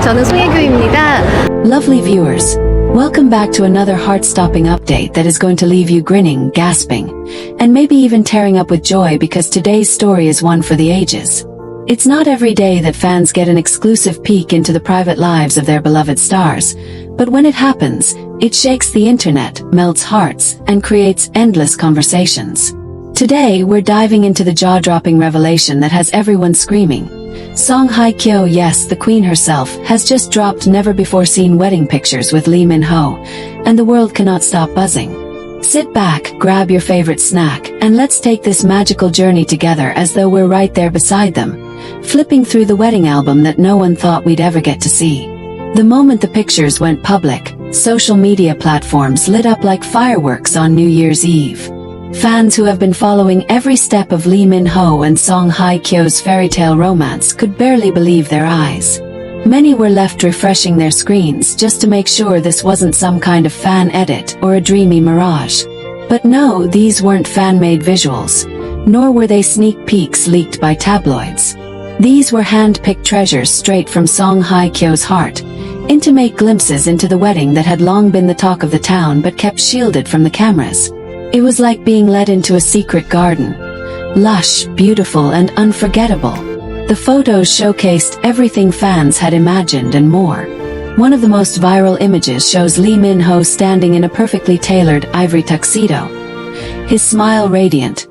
저는 송혜교입니다. Lovely viewers, welcome back to another heart-stopping update that is going to leave you grinning, gasping, and maybe even tearing up with joy because today's story is one for the ages. It's not every day that fans get an exclusive peek into the private lives of their beloved stars, but when it happens, it shakes the internet, melts hearts, and creates endless conversations. Today, we're diving into the jaw-dropping revelation that has everyone screaming. Hye Kyo, yes, the queen herself, has just dropped never-before-seen wedding pictures with Lee Min-ho, and the world cannot stop buzzing. Sit back, grab your favorite snack, and let's take this magical journey together as though we're right there beside them, flipping through the wedding album that no one thought we'd ever get to see. The moment the pictures went public, social media platforms lit up like fireworks on New Year's Eve. Fans who have been following every step of Lee Min-ho and Hye Kyo's fairy tale romance could barely believe their eyes. Many were left refreshing their screens just to make sure this wasn't some kind of fan edit or a dreamy mirage. But no, these weren't fan-made visuals, nor were they sneak peeks leaked by tabloids. These were hand-picked treasures straight from Hye Kyo's heart, intimate glimpses into the wedding that had long been the talk of the town but kept shielded from the cameras. It was like being led into a secret garden. Lush, beautiful, and unforgettable. The photos showcased everything fans had imagined and more. One of the most viral images shows Lee Min-ho standing in a perfectly tailored ivory tuxedo. His smile radiant.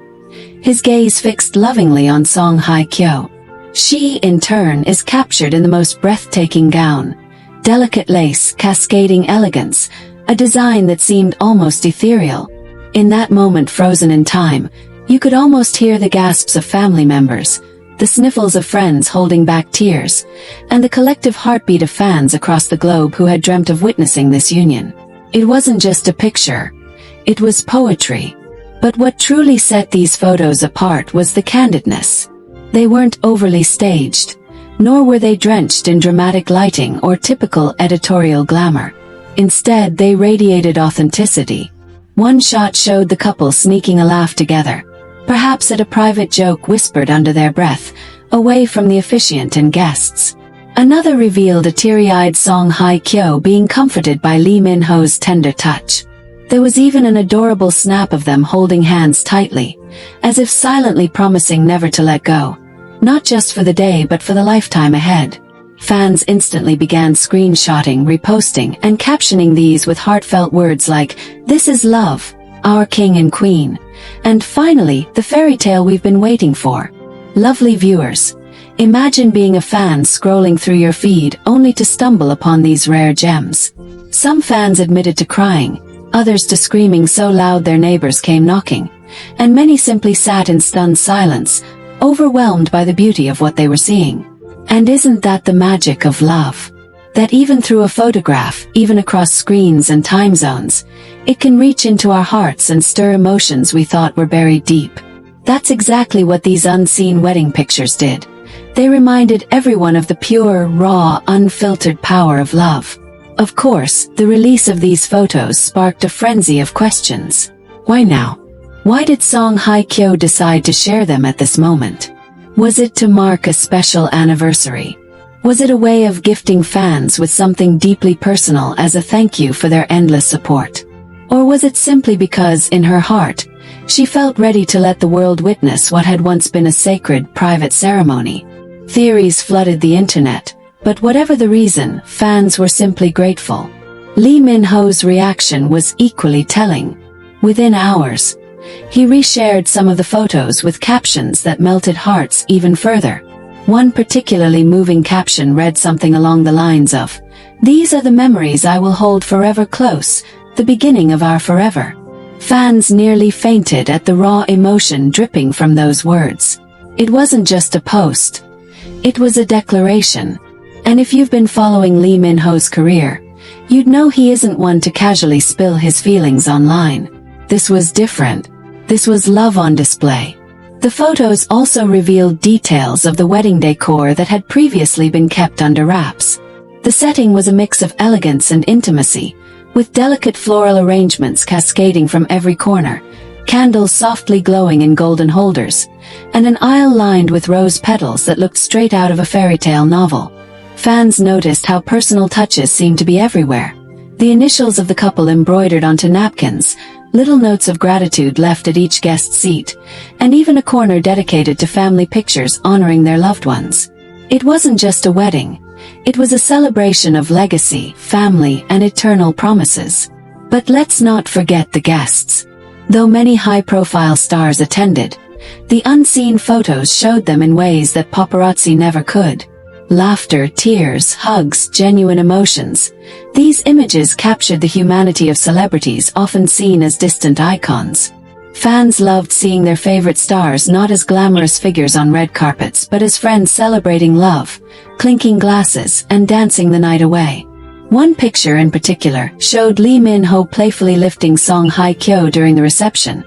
His gaze fixed lovingly on Hye Kyo. She, in turn, is captured in the most breathtaking gown. Delicate lace, cascading elegance, a design that seemed almost ethereal. In that moment frozen in time, you could almost hear the gasps of family members, the sniffles of friends holding back tears, and the collective heartbeat of fans across the globe who had dreamt of witnessing this union. It wasn't just a picture. It was poetry. But what truly set these photos apart was the candidness. They weren't overly staged, nor were they drenched in dramatic lighting or typical editorial glamour. Instead, they radiated authenticity. One shot showed the couple sneaking a laugh together, perhaps at a private joke whispered under their breath, away from the officiant and guests. Another revealed a teary-eyed Hye Kyo being comforted by Lee Min-ho's tender touch. There was even an adorable snap of them holding hands tightly, as if silently promising never to let go, not just for the day but for the lifetime ahead. Fans instantly began screenshotting, reposting, and captioning these with heartfelt words like, "This is love, our king and queen," and finally, the fairy tale we've been waiting for. Lovely viewers, imagine being a fan scrolling through your feed only to stumble upon these rare gems. Some fans admitted to crying, others to screaming so loud their neighbors came knocking, and many simply sat in stunned silence, overwhelmed by the beauty of what they were seeing. And isn't that the magic of love? That even through a photograph, even across screens and time zones, it can reach into our hearts and stir emotions we thought were buried deep. That's exactly what these unseen wedding pictures did. They reminded everyone of the pure, raw, unfiltered power of love. Of course, the release of these photos sparked a frenzy of questions. Why now? Why did Hye Kyo decide to share them at this moment? Was it to mark a special anniversary? Was it a way of gifting fans with something deeply personal as a thank you for their endless support? Or was it simply because, in her heart, she felt ready to let the world witness what had once been a sacred, private ceremony? Theories flooded the internet, but whatever the reason, fans were simply grateful. Lee Min-ho's reaction was equally telling. Within hours, he reshared some of the photos with captions that melted hearts even further. One particularly moving caption read something along the lines of, "These are the memories I will hold forever close, the beginning of our forever." Fans nearly fainted at the raw emotion dripping from those words. It wasn't just a post. It was a declaration. And if you've been following Lee Min-ho's career, you'd know he isn't one to casually spill his feelings online. This was different. This was love on display. The photos also revealed details of the wedding decor that had previously been kept under wraps. The setting was a mix of elegance and intimacy, with delicate floral arrangements cascading from every corner, candles softly glowing in golden holders, and an aisle lined with rose petals that looked straight out of a fairy tale novel. Fans noticed how personal touches seemed to be everywhere. The initials of the couple embroidered onto napkins, little notes of gratitude left at each guest seat, and even a corner dedicated to family pictures honoring their loved ones. It wasn't just a wedding. It was a celebration of legacy, family, and eternal promises. But let's not forget the guests. Though many high-profile stars attended, the unseen photos showed them in ways that paparazzi never could. Laughter, tears, hugs, genuine emotions. These images captured the humanity of celebrities often seen as distant icons. Fans loved seeing their favorite stars not as glamorous figures on red carpets but as friends celebrating love, clinking glasses, and dancing the night away. One picture in particular showed Lee Min-ho playfully lifting Song Hye Kyo during the reception,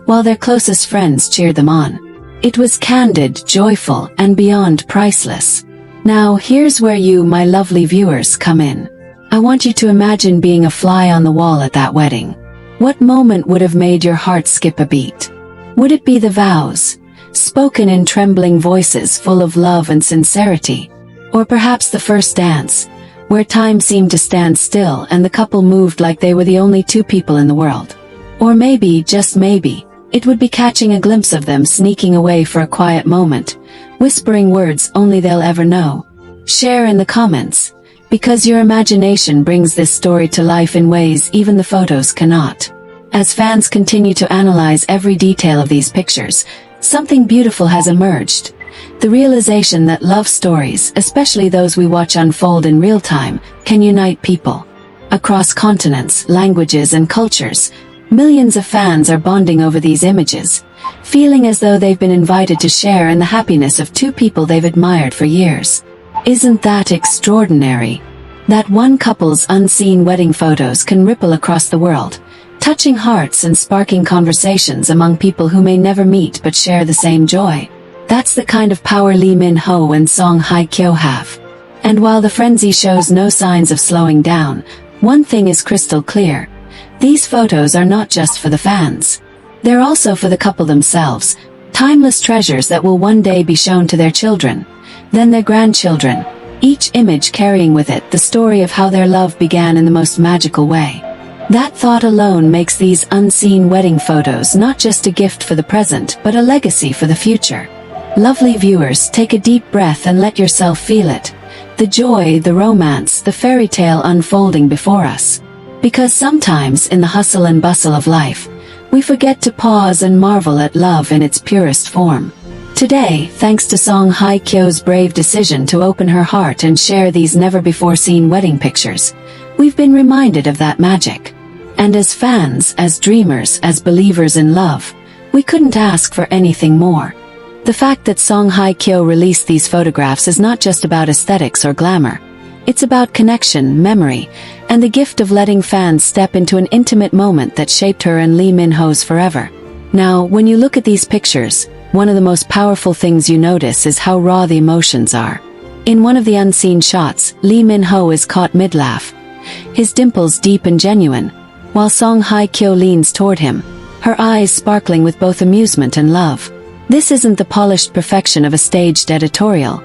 while their closest friends cheered them on. It was candid, joyful, and beyond priceless. Now here's where you, my lovely viewers, come in. I want you to imagine being a fly on the wall at that wedding. What moment would have made your heart skip a beat? Would it be the vows, spoken in trembling voices full of love and sincerity? Or perhaps the first dance, where time seemed to stand still and the couple moved like they were the only two people in the world? Or maybe, just maybe, it would be catching a glimpse of them sneaking away for a quiet moment, whispering words only they'll ever know. Share in the comments, because your imagination brings this story to life in ways even the photos cannot. As fans continue to analyze every detail of these pictures, something beautiful has emerged. The realization that love stories, especially those we watch unfold in real time, can unite people. Across continents, languages, and cultures, millions of fans are bonding over these images, feeling as though they've been invited to share in the happiness of two people they've admired for years. Isn't that extraordinary? That one couple's unseen wedding photos can ripple across the world, touching hearts and sparking conversations among people who may never meet but share the same joy. That's the kind of power Lee Min-ho and Song Hye Kyo have. And while the frenzy shows no signs of slowing down, one thing is crystal clear. These photos are not just for the fans. They're also for the couple themselves, timeless treasures that will one day be shown to their children, then their grandchildren, each image carrying with it the story of how their love began in the most magical way. That thought alone makes these unseen wedding photos not just a gift for the present but a legacy for the future. Lovely viewers, take a deep breath and let yourself feel it. The joy, the romance, the fairy tale unfolding before us. Because sometimes in the hustle and bustle of life, we forget to pause and marvel at love in its purest form. Today, thanks to Song Hye Kyo's brave decision to open her heart and share these never-before-seen wedding pictures, we've been reminded of that magic. And as fans, as dreamers, as believers in love, we couldn't ask for anything more. The fact that Song Hye Kyo released these photographs is not just about aesthetics or glamour. It's about connection, memory, and the gift of letting fans step into an intimate moment that shaped her and Lee Min-ho's forever. Now, when you look at these pictures, one of the most powerful things you notice is how raw the emotions are. In one of the unseen shots, Lee Min-ho is caught mid-laugh, his dimples deep and genuine, while Song Hye Kyo leans toward him, her eyes sparkling with both amusement and love. This isn't the polished perfection of a staged editorial.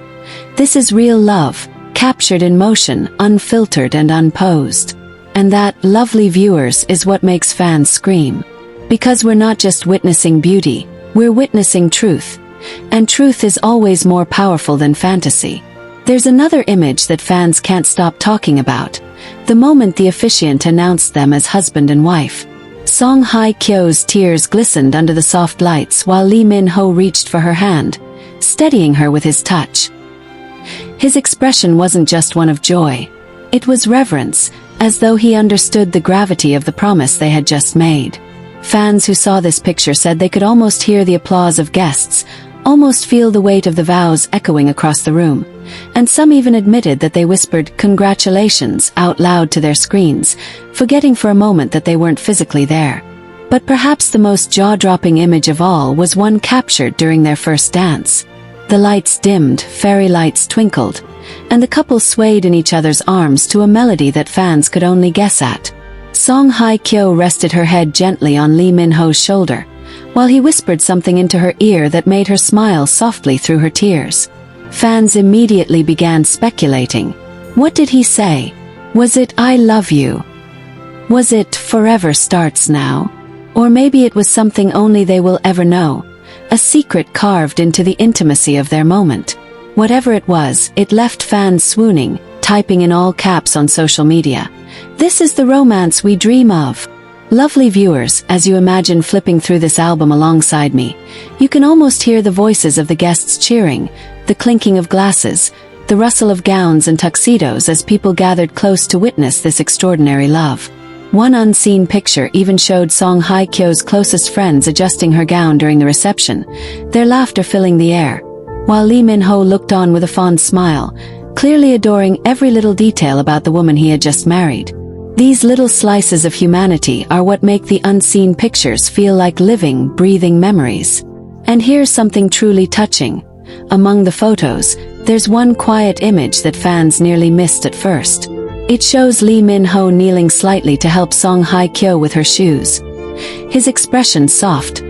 This is real love, captured in motion, unfiltered and unposed. And that, lovely viewers, is what makes fans scream. Because we're not just witnessing beauty, we're witnessing truth. And truth is always more powerful than fantasy. There's another image that fans can't stop talking about. The moment the officiant announced them as husband and wife. Song Hye Kyo's tears glistened under the soft lights while Lee Min-ho reached for her hand, steadying her with his touch. His expression wasn't just one of joy. It was reverence, as though he understood the gravity of the promise they had just made. Fans who saw this picture said they could almost hear the applause of guests, almost feel the weight of the vows echoing across the room. And some even admitted that they whispered "congratulations" out loud to their screens, forgetting for a moment that they weren't physically there. But perhaps the most jaw-dropping image of all was one captured during their first dance. The lights dimmed, fairy lights twinkled, and the couple swayed in each other's arms to a melody that fans could only guess at. Song Hye Kyo rested her head gently on Lee Min-ho's shoulder, while he whispered something into her ear that made her smile softly through her tears. Fans immediately began speculating. What did he say? Was it "I love you"? Was it "Forever starts now"? Or maybe it was something only they will ever know, a secret carved into the intimacy of their moment. Whatever it was, it left fans swooning, typing in all caps on social media. "This is the romance we dream of." Lovely viewers, as you imagine flipping through this album alongside me, you can almost hear the voices of the guests cheering, the clinking of glasses, the rustle of gowns and tuxedos as people gathered close to witness this extraordinary love. One unseen picture even showed Hye Kyo's closest friends adjusting her gown during the reception, their laughter filling the air, while Lee Min-ho looked on with a fond smile, clearly adoring every little detail about the woman he had just married. These little slices of humanity are what make the unseen pictures feel like living, breathing memories. And here's something truly touching. Among the photos, there's one quiet image that fans nearly missed at first. It shows Lee Min-ho kneeling slightly to help Hye Kyo with her shoes. His expression soft,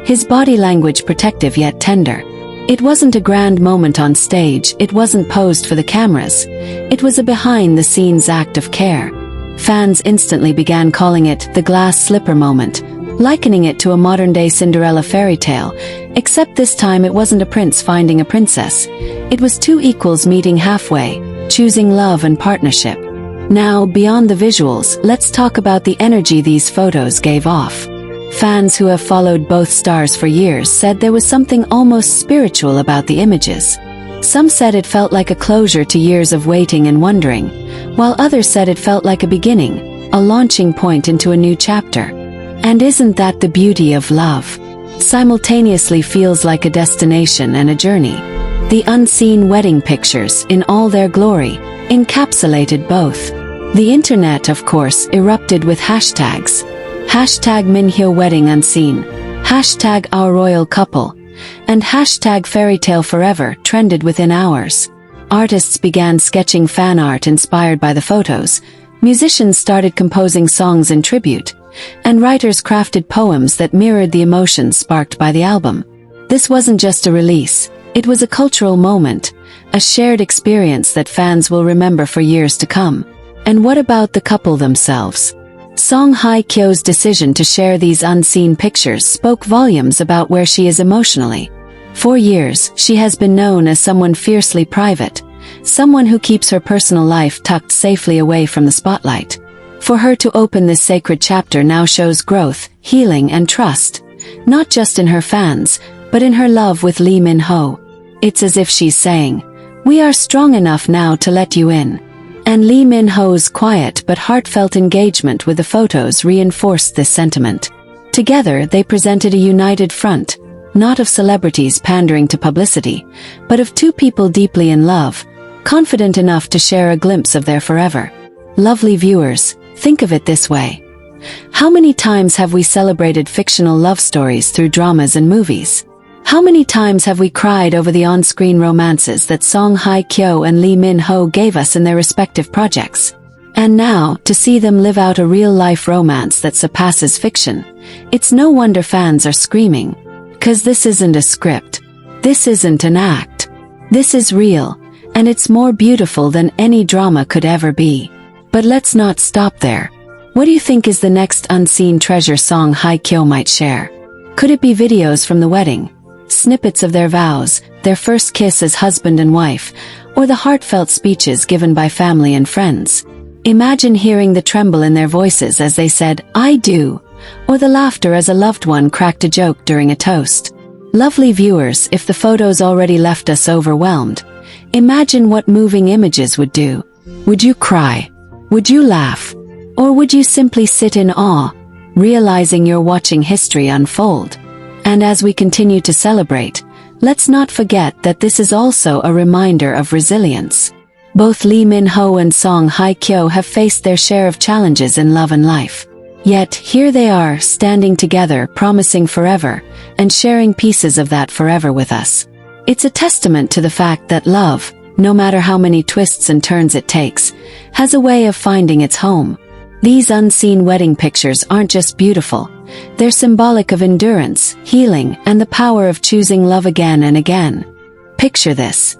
his body language protective yet tender. It wasn't a grand moment on stage, it wasn't posed for the cameras. It was a behind-the-scenes act of care. Fans instantly began calling it the glass slipper moment, likening it to a modern-day Cinderella fairy tale, except this time it wasn't a prince finding a princess. It was two equals meeting halfway, choosing love and partnership. Now, beyond the visuals, let's talk about the energy these photos gave off. Fans who have followed both stars for years said there was something almost spiritual about the images. Some said it felt like a closure to years of waiting and wondering, while others said it felt like a beginning, a launching point into a new chapter. And isn't that the beauty of love? Simultaneously feels like a destination and a journey. The unseen wedding pictures, in all their glory, encapsulated both. The internet, of course, erupted with hashtags. Hashtag Minhyo Wedding Unseen, hashtag Our Royal Couple, and hashtag Fairytale Forever trended within hours. Artists began sketching fan art inspired by the photos, musicians started composing songs in tribute, and writers crafted poems that mirrored the emotions sparked by the album. This wasn't just a release, it was a cultural moment, a shared experience that fans will remember for years to come. And what about the couple themselves? Hye Kyo's decision to share these unseen pictures spoke volumes about where she is emotionally. For years, she has been known as someone fiercely private, someone who keeps her personal life tucked safely away from the spotlight. For her to open this sacred chapter now shows growth, healing, and trust, not just in her fans, but in her love with Lee Min-ho. It's as if she's saying, "We are strong enough now to let you in." And Lee Min-ho's quiet but heartfelt engagement with the photos reinforced this sentiment. Together, they presented a united front, not of celebrities pandering to publicity, but of two people deeply in love, confident enough to share a glimpse of their forever. Lovely viewers, think of it this way. How many times have we celebrated fictional love stories through dramas and movies? How many times have we cried over the on-screen romances that Hye Kyo and Lee Min-ho gave us in their respective projects? And now, to see them live out a real-life romance that surpasses fiction, it's no wonder fans are screaming. 'Cause this isn't a script. This isn't an act. This is real, and it's more beautiful than any drama could ever be. But let's not stop there. What do you think is the next unseen treasure Hye Kyo might share? Could it be videos from the wedding? Snippets of their vows, their first kiss as husband and wife, or the heartfelt speeches given by family and friends? Imagine hearing the tremble in their voices as they said, "I do," or the laughter as a loved one cracked a joke during a toast. Lovely viewers, if the photos already left us overwhelmed, imagine what moving images would do. Would you cry? Would you laugh? Or would you simply sit in awe, realizing you're watching history unfold? And as we continue to celebrate, let's not forget that this is also a reminder of resilience. Both Lee Min-ho and Hye Kyo have faced their share of challenges in love and life. Yet, here they are, standing together, promising forever, and sharing pieces of that forever with us. It's a testament to the fact that love, no matter how many twists and turns it takes, has a way of finding its home. These unseen wedding pictures aren't just beautiful, they're symbolic of endurance, healing, and the power of choosing love again and again. Picture this.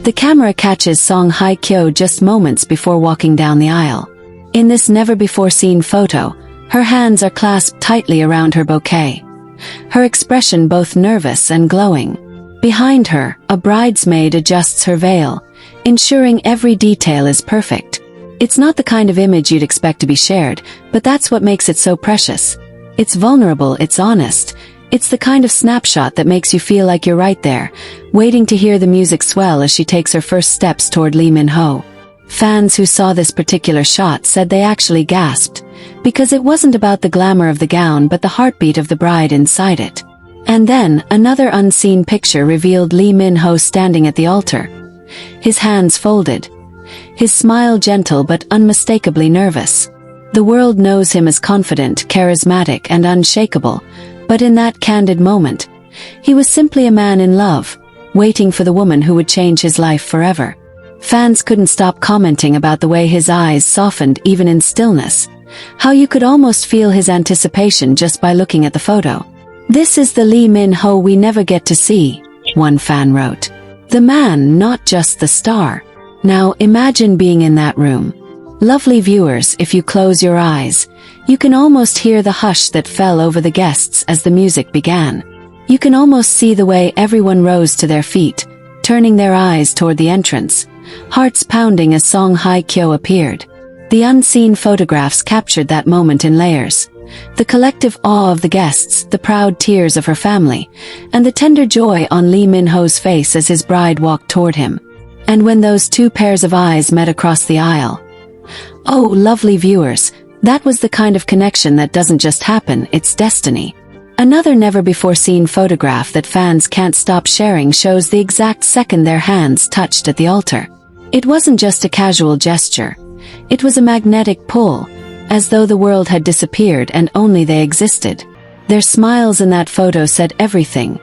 The camera catches Hye Kyo just moments before walking down the aisle. In this never-before-seen photo, her hands are clasped tightly around her bouquet. Her expression both nervous and glowing. Behind her, a bridesmaid adjusts her veil, ensuring every detail is perfect. It's not the kind of image you'd expect to be shared, but that's what makes it so precious. It's vulnerable, it's honest. It's the kind of snapshot that makes you feel like you're right there, waiting to hear the music swell as she takes her first steps toward Lee Min-ho. Fans who saw this particular shot said they actually gasped, because it wasn't about the glamour of the gown but the heartbeat of the bride inside it. And then, another unseen picture revealed Lee Min-ho standing at the altar. His hands folded. His smile gentle but unmistakably nervous. The world knows him as confident, charismatic, and unshakable, but in that candid moment, he was simply a man in love, waiting for the woman who would change his life forever. Fans couldn't stop commenting about the way his eyes softened even in stillness, how you could almost feel his anticipation just by looking at the photo. "This is the Lee Min-ho we never get to see," one fan wrote. "The man, not just the star." Now imagine being in that room. Lovely viewers, if you close your eyes, you can almost hear the hush that fell over the guests as the music began. You can almost see the way everyone rose to their feet, turning their eyes toward the entrance, hearts pounding as Hye Kyo appeared. The unseen photographs captured that moment in layers. The collective awe of the guests, the proud tears of her family, and the tender joy on Lee Min-ho's face as his bride walked toward him. And when those two pairs of eyes met across the aisle. Oh, lovely viewers, that was the kind of connection that doesn't just happen, it's destiny. Another never-before-seen photograph that fans can't stop sharing shows the exact second their hands touched at the altar. It wasn't just a casual gesture. It was a magnetic pull, as though the world had disappeared and only they existed. Their smiles in that photo said everything.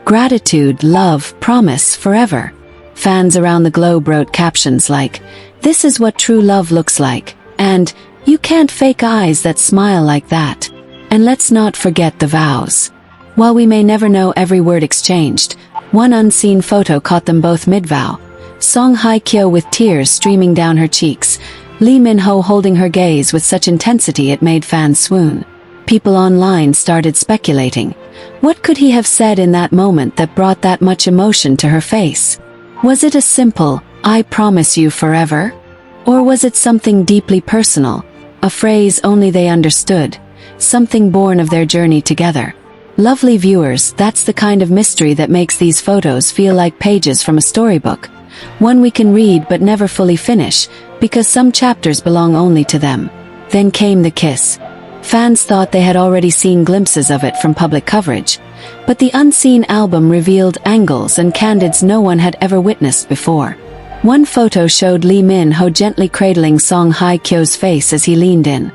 Gratitude, love, promise, forever. Fans around the globe wrote captions like, "This is what true love looks like," and "You can't fake eyes that smile like that." And let's not forget the vows. While we may never know every word exchanged, one unseen photo caught them both mid-vow. Hye Kyo with tears streaming down her cheeks, Lee Min-ho holding her gaze with such intensity it made fans swoon. People online started speculating. What could he have said in that moment that brought that much emotion to her face? Was it a simple, "I promise you forever"? Or was it something deeply personal, a phrase only they understood, something born of their journey together? Lovely viewers, that's the kind of mystery that makes these photos feel like pages from a storybook, one we can read but never fully finish, because some chapters belong only to them. Then came the kiss. Fans thought they had already seen glimpses of it from public coverage, but the unseen album revealed angles and candids no one had ever witnessed before. One photo showed Lee Min-ho gently cradling Hye Kyo's face as he leaned in,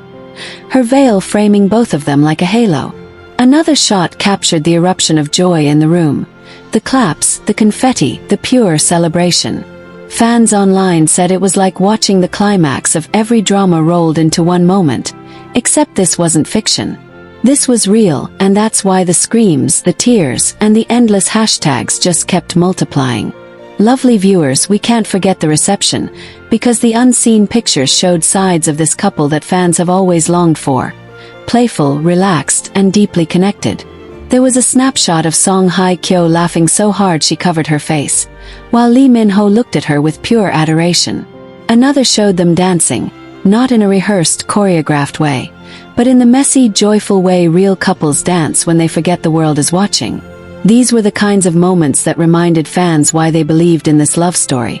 her veil framing both of them like a halo. Another shot captured the eruption of joy in the room. The claps, the confetti, the pure celebration. Fans online said it was like watching the climax of every drama rolled into one moment, except this wasn't fiction. This was real, and that's why the screams, the tears, and the endless hashtags just kept multiplying. Lovely viewers, we can't forget the reception, because the unseen pictures showed sides of this couple that fans have always longed for. Playful, relaxed, and deeply connected. There was a snapshot of Hye Kyo laughing so hard she covered her face, while Lee Min-ho looked at her with pure adoration. Another showed them dancing, not in a rehearsed, choreographed way, but in the messy, joyful way real couples dance when they forget the world is watching. These were the kinds of moments that reminded fans why they believed in this love story.